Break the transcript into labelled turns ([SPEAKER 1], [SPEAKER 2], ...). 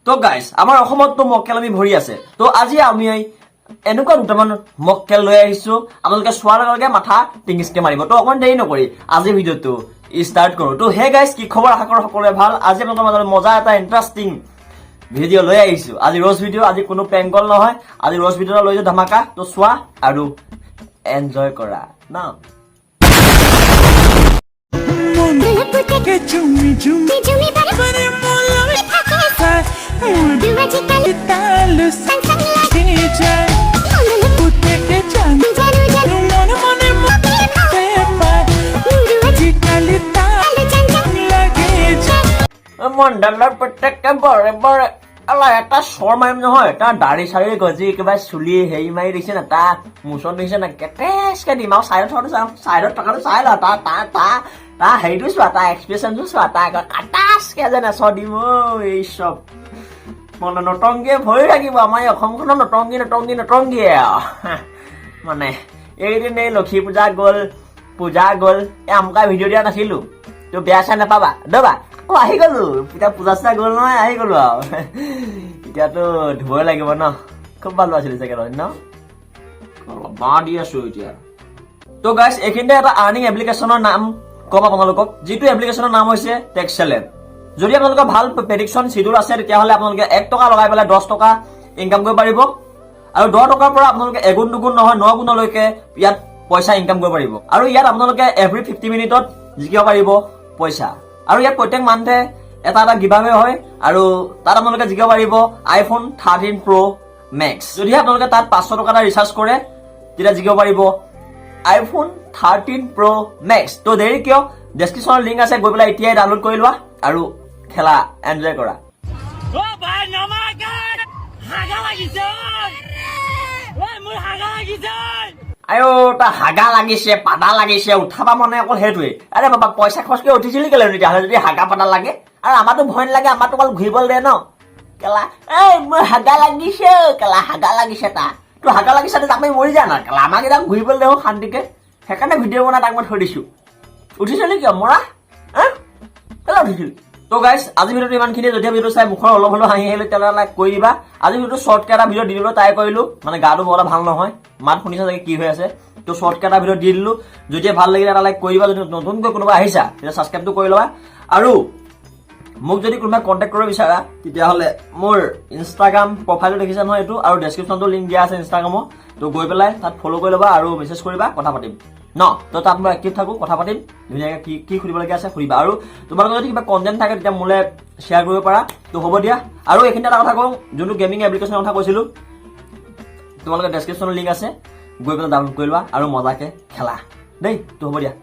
[SPEAKER 1] তো গাইজ আমাৰ অসমততো মক্কেল আমি ভৰি আছে। তো আজি আমি এনেকুৱা দুটামান মক্কেল লৈ আহিছো, আপোনালোকে চোৱাৰ লগে লগে মাথা টিঙিচকে মাৰিব। তো অকণমান দেৰি নকৰি আজি ভিডিঅ'টো ষ্টাৰ্ট কৰো। তো হে গাইজ, কি খবৰ? আশা কৰো সকলোৱে ভাল। আজি আপোনালোকৰ মাজত মজা এটা ইণ্টাৰেষ্টিং ভিডিঅ' লৈ আহিছো। আজি ৰ'জ ভিডিঅ', আজি কোনো প্ৰেংক কল নহয়, আজি ৰ'জ ভিডিঅ' লৈ যাওঁ ধামাকা। তো চোৱা আৰু এনজয় কৰা না। মণ্ডলৰ প্ৰত্যেককে বৰে বৰে এটা চৰ মাৰিম নহয়, তাৰ দাড়ি চাৰি গজি একেবাৰে চুলি হেৰি মাৰি দিছে না, তাৰ মোচন দিছে না, কেটেচকে দিম আৰু চাইডত থকাটো চাই ল, তাৰ হেৰিটো চোৱা, তাৰ এক্সপ্ৰেশ্যনটো চোৱা, তাৰ কাটাচকে যেনে চৰ দিম। এই চব মানে নটংগীয়ে ভৰি থাকিব আমাৰ এই অসমখনৰ নটংগীয়ে মানে এইদিন এই লক্ষী পূজা গ'ল এই আমকা ভিডিঅ' দিয়া নাছিলো, তো বেয়া চাই নাপাবা দেবা। আহি গলো, এতিয়া পূজা চূজা গ'ল নহয়, আহি গলো আৰু এতিয়াতো ধুবই লাগিব ন। খুব ভাল আছিলে চাগে ন, বাঁহ দি আছো এতিয়া। তো গাইজ এইখিনিতে এটা আৰ্নিং এপ্লিকেশ্যনৰ নাম কম আপোনালোকক, যিটো এপ্লিকেশ্যনৰ নাম হৈছে টেক্সেলেব। যদি আপোনালোকৰ ভাল প্ৰেডিকশ্যন চিডিউল আছে, তেতিয়াহ'লে আপোনালোকে 1 টকা লগাই পেলাই 10 টকা ইনকাম কৰিব পাৰিব। আৰু 10 টকাৰ পৰা আপোনালোকে এগুণ দুগুণ নহয় 9 গুণলৈকে ইয়াত পইচা ইনকাম কৰিব পাৰিব। আৰু ইয়াত আপোনালোকে এভৰি 50 মিনিটত জিকিব পাৰিব পইচা। আৰু ইয়াত প্ৰত্যেক মান্থে এটা গিভআৱে হয়, আৰু তাত আপোনালোকে জিকিব পাৰিব iPhone 13 Pro Max। যদিহে আপোনালোকে তাত 500 টকা এটা ৰিচাৰ্জ কৰে, তেতিয়া জিকিব পাৰিব iPhone 13 Pro Max। তো দেৰি কিয়, ডেছক্ৰিপশ্যনৰ লিংক আছে, গৈ পেলাই এতিয়াই ডাউনলোড কৰি লোৱা আৰু খেলা, এনজয় কৰা। আয়ো তা হাগা লাগিছে, পাদা লাগিছে, উঠাবা মানে অকল সেইটোৱে। আৰে বাবা পইচা খৰচ কৰি উঠিছিলি কেলে তেতিয়াহ'লে, যদি হাগা পাদা লাগে? আৰু আমাৰতো ভয় নালাগে, আমাৰতো অকল ঘূৰিবলৈ দে ন। কেলা এই মোৰ হাগা লাগিছে, কেলা হাগা লাগিছে তা, তোৰ হাগা লাগিছে তাক আমি মৰি যা না, কেলা আমাক এতিয়া ঘূৰিবলৈ দে শান্তিকে। সেইকাৰণে ভিডিঅ' বনাই তাক মই থৈ দিছো। উঠিছিলি কিয় মৰা? কেলা উঠিছিলি? তো গাইজ আজি ভিডিঅ'টো ইমানখিনিয়ে। যদি ভিডিঅ'টো চাই মুখৰ অলপ হ'লেও হাঁহি আহিলে তেতিয়াহ'লে লাইক কৰি দিবা। আজি ভিডিঅ'টো শ্বৰ্টকে এটা ভিডিঅ' দি দিবলৈ ট্ৰাই কৰিলো, মানে গাটো বৰ ভাল নহয়, মাত শুনিছা চাগে কি হৈ আছে। তো শ্বৰ্টকে এটা ভিডিঅ' দি দিলো, যদি ভাল লাগিলে এটা লাইক কৰি দিবা। যদি নতুনকৈ কোনোবা আহিছা তেতিয়া ছাবস্ক্ৰাইবটো কৰি ল'বা। আৰু মোক যদি কোনোবাই কণ্টেক্ট কৰিব বিচাৰা, তেতিয়াহ'লে মোৰ ইনষ্টাগ্ৰাম প্ৰফাইলটো দেখিছা নহয় এইটো, আৰু ডেছক্ৰিপশ্যনটো লিংক দিয়া আছে ইনষ্টাগ্ৰামৰ। তো গৈ পেলাই তাত ফ'ল' কৰি ল'বা আৰু মেছেজ কৰিবা, কথা পাতিম ন। তো তাত মই এক্টিভ থাকোঁ, কথা পাতিম ধুনীয়াকৈ, কি সুধিবলগীয়া আছে সুধিবা। আৰু তোমালোকৰ যদি কিবা কণ্টেণ্ট থাকে তেতিয়া মোলৈ শ্বেয়াৰ কৰিব পাৰা। তো হ'ব দিয়া। আৰু এইখিনিতে এটা কথা কওঁ, যোনটো গেমিং এপ্লিকেশ্যনৰ কথা কৈছিলোঁ, তোমালোকে ডেছক্ৰিপশ্যনৰ লিংক আছে, গৈ পেলাই ডাউনলোড কৰি লোৱা আৰু মজাকৈ খেলা দেই। তো হ'ব দিয়া।